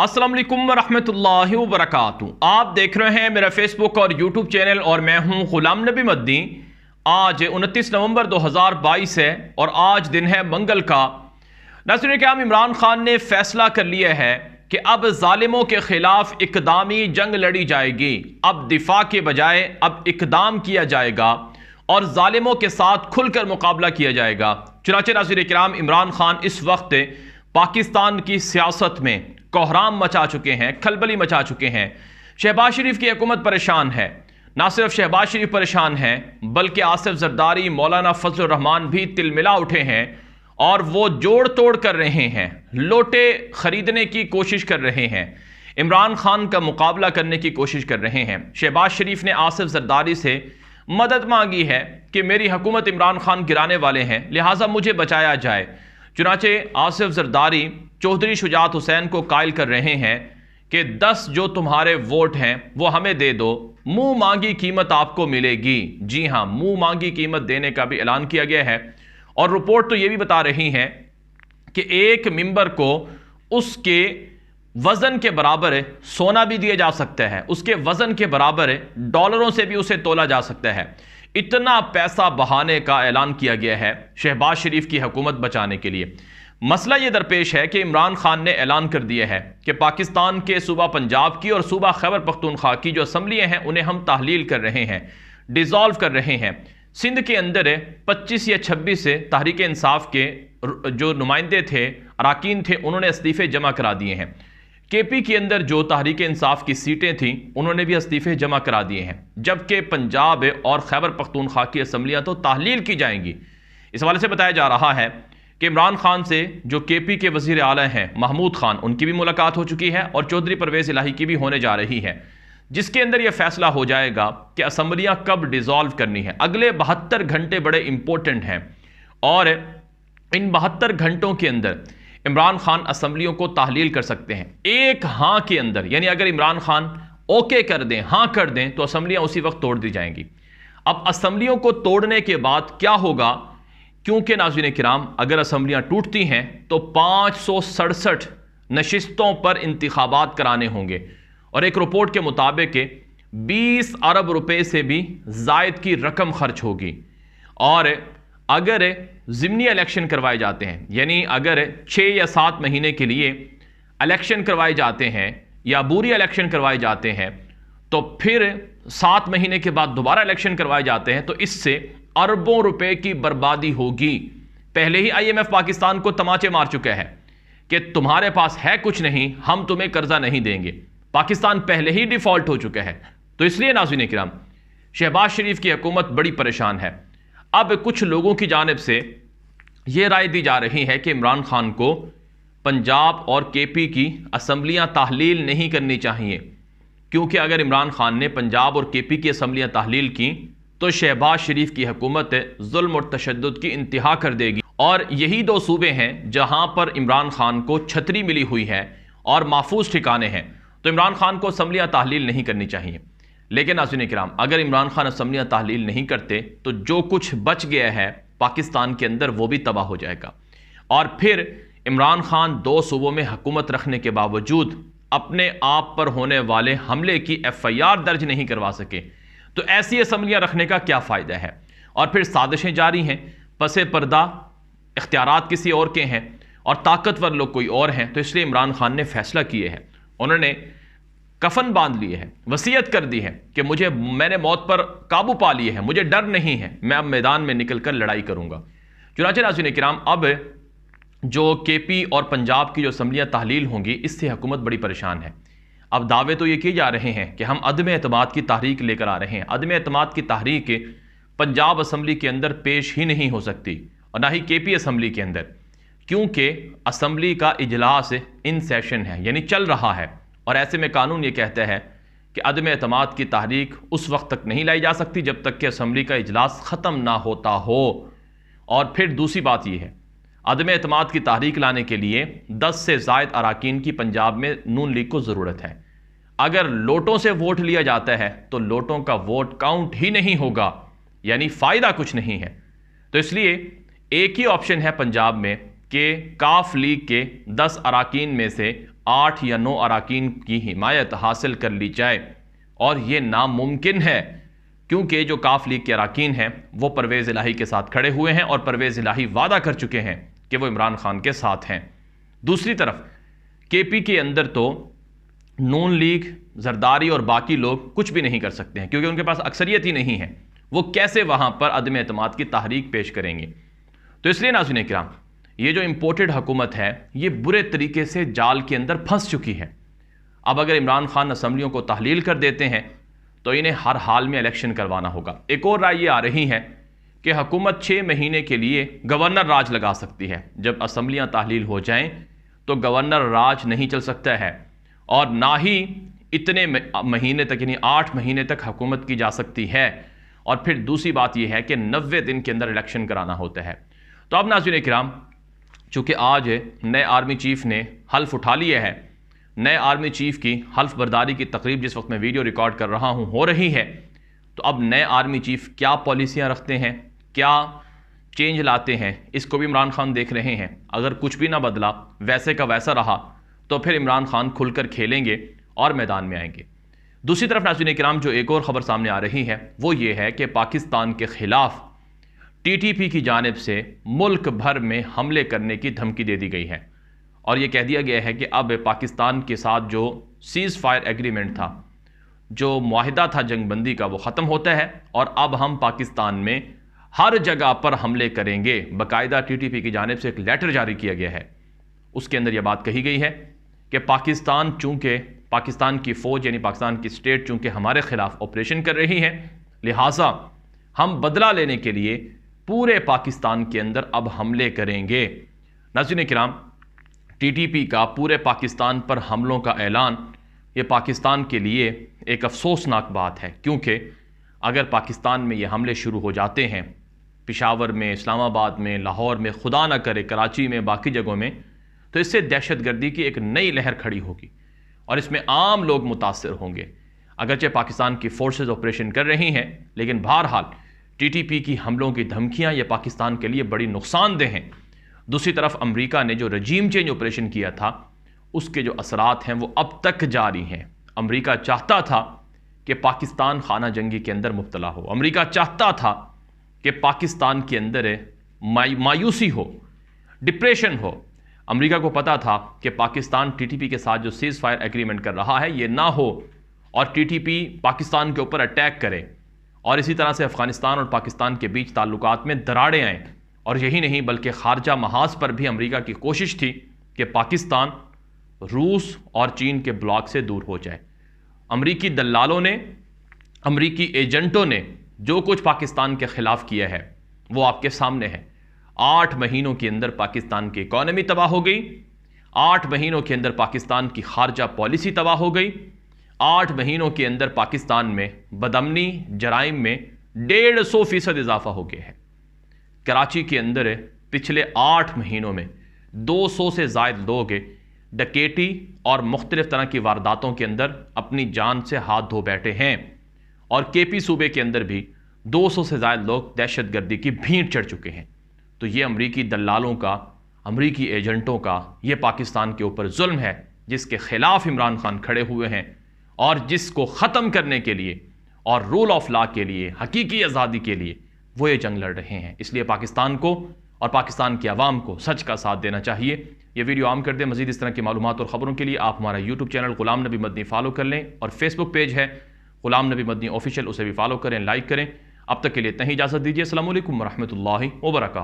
अस्सलाम वालेकुम रहमतुल्लाहि व बरकातहू। आप देख रहे हैं मेरा फेसबुक और यूट्यूब चैनल और मैं हूं गुलाम नबी मद्दी। आज 29 नवंबर 2022 है और आज दिन है मंगल का। नाज़रीन किराम, इमरान खान ने फैसला कर लिया है कि अब जालिमों के खिलाफ इकदामी जंग लड़ी जाएगी। अब दिफा के बजाय अब इकदाम किया जाएगा और जालिमों के साथ खुलकर मुकाबला किया जाएगा। चुनांचे नाज़रीन किराम, इमरान खान इस वक्त पाकिस्तान की सियासत में कोहराम मचा चुके हैं, खलबली मचा चुके हैं। शहबाज शरीफ की हुकूमत परेशान है। ना सिर्फ शहबाज शरीफ परेशान है बल्कि आसिफ जरदारी, मौलाना फजल रहमान भी तिलमिला उठे हैं और वो जोड़ तोड़ कर रहे हैं, लोटे खरीदने की कोशिश कर रहे हैं, इमरान खान का मुकाबला करने की कोशिश कर रहे हैं। शहबाज शरीफ ने आसिफ जरदारी से मदद मांगी है कि मेरी हुकूमत इमरान खान गिराने वाले हैं, लिहाजा मुझे बचाया जाए। चुनांचे आसिफ जरदारी चौधरी शुजात हुसैन को कायल कर रहे हैं कि 10 जो तुम्हारे वोट हैं वो हमें दे दो, मुंह मांगी कीमत आपको मिलेगी। जी हां, मुंह मांगी कीमत देने का भी ऐलान किया गया है। और रिपोर्ट तो ये भी बता रही है कि एक मिंबर को उसके वजन के बराबर सोना भी दिया जा सकता है, उसके वजन के बराबर डॉलरों से भी उसे तोला जा सकता है। इतना पैसा बहाने का ऐलान किया गया है शहबाज शरीफ की हुकूमत बचाने के लिए। मसला ये दरपेश है कि इमरान खान ने ऐलान कर दिया है कि पाकिस्तान के सूबा पंजाब की और सूबा खैबर पख्तूनख्वा की जो असम्बलियाँ हैं उन्हें हम तहलील कर रहे हैं, डिज़ोल्व कर रहे हैं। सिंध के अंदर 25 या 26 से तहरीक इंसाफ के जो नुमाइंदे थे, अरकान थे, उन्होंने इस्तीफ़े जमा करा दिए हैं। केपी के अंदर जो तहरीक इंसाफ की सीटें थीं उन्होंने भी इस्तीफ़े जमा करा दिए हैं, जबकि पंजाब और खैबर पख्तूनख्वा की असम्बलियाँ तो तहलील की जाएंगी। इस हवाले से बताया जा रहा है कि इमरान खान से जो केपी के वज़ीर आला हैं महमूद खान, उनकी भी मुलाकात हो चुकी है और चौधरी परवेज़ इलाही की भी होने जा रही है, जिसके अंदर यह फैसला हो जाएगा कि असम्बलियाँ कब डिज़ोल्व करनी है। अगले 72 घंटे बड़े इंपॉर्टेंट हैं और इन 72 घंटों के अंदर इमरान खान असम्बलियों को तहलील कर सकते हैं। एक हाँ के अंदर, यानी अगर इमरान खान ओके कर दें, हाँ कर दें, तो असम्बलियाँ उसी वक्त तोड़ दी जाएंगी। अब असम्बलियों को तोड़ने के बाद क्या होगा, क्योंकि नाज़रीन किराम, अगर असम्बलियाँ टूटती हैं तो 567 नशिस्तों पर इंतखाबात कराने होंगे और एक रिपोर्ट के मुताबिक 20 अरब रुपए से भी ज़ायद की रकम खर्च होगी। और अगर ज़िमनी इलेक्शन करवाए जाते हैं, यानी अगर 6 या 7 महीने के लिए इलेक्शन करवाए जाते हैं या बूरी इलेक्शन करवाए जाते हैं, तो फिर 7 महीने के बाद दोबारा इलेक्शन करवाए जाते हैं, तो इससे अरबों रुपए की बर्बादी होगी। पहले ही IMF पाकिस्तान को तमाचे मार चुका है कि तुम्हारे पास है कुछ नहीं, हम तुम्हें कर्जा नहीं देंगे। पाकिस्तान पहले ही डिफॉल्ट हो चुका है। तो इसलिए नाज़रीन किराम, शहबाज शरीफ की हुकूमत बड़ी परेशान है। अब कुछ लोगों की जानिब से यह राय दी जा रही है कि इमरान खान को पंजाब और केपी की असम्बलियाँ तहलील नहीं करनी चाहिए, क्योंकि अगर इमरान खान ने पंजाब और केपी की असम्बलियाँ तहलील की तो शहबाज शरीफ की हुकूमत जुल्म और तशद्दुद की इंतहा कर देगी। और यही 2 सूबे हैं जहां पर इमरान खान को छतरी मिली हुई है और महफूज ठिकाने हैं। तो इमरान खान को असम्बलियाँ तहलील नहीं करनी चाहिए। लेकिन नाज़रीन किराम, अगर इमरान खान असम्बलियाँ तहलील नहीं करते तो जो कुछ बच गया है पाकिस्तान के अंदर वो भी तबाह हो जाएगा। और फिर इमरान खान 2 सूबों में हुकूमत रखने के बावजूद अपने आप पर होने वाले हमले की FIR दर्ज नहीं करवा सके, तो ऐसी असम्बलियाँ रखने का क्या फ़ायदा है। और फिर साजिशें जारी हैं, पसे पर्दा इख्तियारात किसी और के हैं और ताकतवर लोग कोई और हैं। तो इसलिए इमरान खान ने फैसला किए है, उन्होंने कफन बांध लिए है, वसीयत कर दी है कि मैंने मौत पर काबू पा लिए है, मुझे डर नहीं है, मैं अब मैदान में निकल कर लड़ाई करूँगा। चुनांचे नाज़रीन किराम, अब जो केपी और पंजाब की जो असम्बलियाँ तहलील होंगी, इससे हुकूमत बड़ी परेशान है। अब दावे तो ये किए जा रहे हैं कि हम अदम एतमाद की तहरीक लेकर आ रहे हैं। अदम एतमाद की तहरीक पंजाब असम्बली के अंदर पेश ही नहीं हो सकती और ना ही केपी असम्बली के अंदर, क्योंकि असम्बली का इजलास इन सेशन है, यानी चल रहा है। और ऐसे में कानून ये कहता है कि अदम एतमाद की तहरीक उस वक्त तक नहीं लाई जा सकती जब तक कि असम्बली का इजलास ख़त्म ना होता हो। और फिर दूसरी बात यह है, अदम एतमाद की तहरीक लाने के लिए 10 से ज़ायद अरकान की पंजाब में नून लीग को ज़रूरत है। अगर लोटों से वोट लिया जाता है तो लोटों का वोट काउंट ही नहीं होगा, यानी फ़ायदा कुछ नहीं है। तो इसलिए एक ही ऑप्शन है पंजाब में कि काफ लीग के 10 अरकान में से 8 یا 9 اراکین کی حمایت حاصل کر لی جائے، اور یہ ناممکن ہے کیونکہ جو کاف لیگ کے اراکین ہیں وہ پرویز الہی کے ساتھ کھڑے ہوئے ہیں اور پرویز الہی وعدہ کر چکے ہیں کہ وہ عمران خان کے ساتھ ہیں۔ دوسری طرف کے پی کے اندر تو نون لیگ، زرداری اور باقی لوگ کچھ بھی نہیں کر سکتے ہیں کیونکہ ان کے پاس اکثریت ہی نہیں ہے، وہ کیسے وہاں پر عدم اعتماد کی تحریک پیش کریں گے؟ تو اس لیے ناظرین کرام، یہ جو امپورٹڈ حکومت ہے یہ برے طریقے سے جال کے اندر پھنس چکی ہے۔ اب اگر عمران خان اسمبلیوں کو تحلیل کر دیتے ہیں تو انہیں ہر حال میں الیکشن کروانا ہوگا۔ ایک اور رائے یہ آ رہی ہے کہ حکومت 6 مہینے کے لیے گورنر راج لگا سکتی ہے۔ جب اسمبلیاں تحلیل ہو جائیں تو گورنر راج نہیں چل سکتا ہے، اور نہ ہی اتنے مہینے تک، یعنی 8 مہینے تک حکومت کی جا سکتی ہے۔ اور پھر دوسری بات یہ ہے کہ 90 دن کے اندر الیکشن کرانا ہوتا ہے۔ تو اب ناظرین کرام، چونکہ آج نئے آرمی چیف نے حلف اٹھا لیا ہے، نئے آرمی چیف کی حلف برداری کی تقریب جس وقت میں ویڈیو ریکارڈ کر رہا ہوں ہو رہی ہے، تو اب نئے آرمی چیف کیا پالیسیاں رکھتے ہیں، کیا چینج لاتے ہیں، اس کو بھی عمران خان دیکھ رہے ہیں۔ اگر کچھ بھی نہ بدلا، ویسے کا ویسا رہا، تو پھر عمران خان کھل کر کھیلیں گے اور میدان میں آئیں گے۔ دوسری طرف ناظرین کرام، جو ایک اور خبر سامنے آ رہی ہے وہ یہ ہے کہ پاکستان کے خلاف ٹی ٹی پی کی جانب سے ملک بھر میں حملے کرنے کی دھمکی دے دی گئی ہے، اور یہ کہہ دیا گیا ہے کہ اب پاکستان کے ساتھ جو سیز فائر ایگریمنٹ تھا، جو معاہدہ تھا جنگ بندی کا، وہ ختم ہوتا ہے، اور اب ہم پاکستان میں ہر جگہ پر حملے کریں گے۔ باقاعدہ ٹی ٹی پی کی جانب سے ایک لیٹر جاری کیا گیا ہے، اس کے اندر یہ بات کہی گئی ہے کہ پاکستان کی فوج یعنی پاکستان کی اسٹیٹ چونکہ ہمارے خلاف آپریشن کر رہی ہے، لہٰذا ہم بدلہ لینے کے لیے پورے پاکستان کے اندر اب حملے کریں گے۔ ناظرین کرام، ٹی ٹی پی کا پورے پاکستان پر حملوں کا اعلان یہ پاکستان کے لیے ایک افسوسناک بات ہے، کیونکہ اگر پاکستان میں یہ حملے شروع ہو جاتے ہیں، پشاور میں، اسلام آباد میں، لاہور میں، خدا نہ کرے کراچی میں، باقی جگہوں میں، تو اس سے دہشت گردی کی ایک نئی لہر کھڑی ہوگی اور اس میں عام لوگ متاثر ہوں گے۔ اگرچہ پاکستان کی فورسز آپریشن کر رہی ہیں، لیکن بہرحال ٹی ٹی پی کی حملوں کی دھمکیاں یہ پاکستان کے لیے بڑی نقصان دہ ہیں۔ دوسری طرف امریکہ نے جو رجیم چینج آپریشن کیا تھا، اس کے جو اثرات ہیں وہ اب تک جاری ہیں۔ امریکہ چاہتا تھا کہ پاکستان خانہ جنگی کے اندر مبتلا ہو، امریکہ چاہتا تھا کہ پاکستان کے اندر مایوسی ہو، ڈپریشن ہو۔ امریکہ کو پتا تھا کہ پاکستان ٹی ٹی پی کے ساتھ جو سیز فائر ایگریمنٹ کر رہا ہے یہ نہ ہو، اور ٹی ٹی پی پاکستان کے اوپر اٹیک کرے، اور اسی طرح سے افغانستان اور پاکستان کے بیچ تعلقات میں دراڑیں آئیں۔ اور یہی نہیں بلکہ خارجہ محاذ پر بھی امریکہ کی کوشش تھی کہ پاکستان روس اور چین کے بلاک سے دور ہو جائے۔ امریکی دلالوں نے، امریکی ایجنٹوں نے جو کچھ پاکستان کے خلاف کیا ہے وہ آپ کے سامنے ہے۔ 8 مہینوں کے اندر پاکستان کی اکانومی تباہ ہو گئی، 8 مہینوں کے اندر پاکستان کی خارجہ پالیسی تباہ ہو گئی، 8 مہینوں کے اندر پاکستان میں بدامنی جرائم میں 150% اضافہ ہو گیا ہے۔ کراچی کے اندر پچھلے 8 مہینوں میں 200 سے زائد لوگ ڈکیٹی اور مختلف طرح کی وارداتوں کے اندر اپنی جان سے ہاتھ دھو بیٹھے ہیں، اور کے پی صوبے کے اندر بھی 200 سے زائد لوگ دہشت گردی کی بھینٹ چڑھ چکے ہیں۔ تو یہ امریکی دلالوں کا، امریکی ایجنٹوں کا یہ پاکستان کے اوپر ظلم ہے، جس کے خلاف عمران خان کھڑے ہوئے ہیں، اور جس کو ختم کرنے کے لیے اور رول آف لا کے لیے، حقیقی آزادی کے لیے وہ یہ جنگ لڑ رہے ہیں۔ اس لیے پاکستان کو اور پاکستان کی عوام کو سچ کا ساتھ دینا چاہیے۔ یہ ویڈیو عام کر دیں۔ مزید اس طرح کی معلومات اور خبروں کے لیے آپ ہمارا یوٹیوب چینل غلام نبی مدنی فالو کر لیں، اور فیس بک پیج ہے غلام نبی مدنی آفیشیل، اسے بھی فالو کریں، لائک کریں۔ اب تک کے لیے اتنا ہی اجازت دیجیے۔ السلام علیکم ورحمۃ اللہ وبرکاتہ۔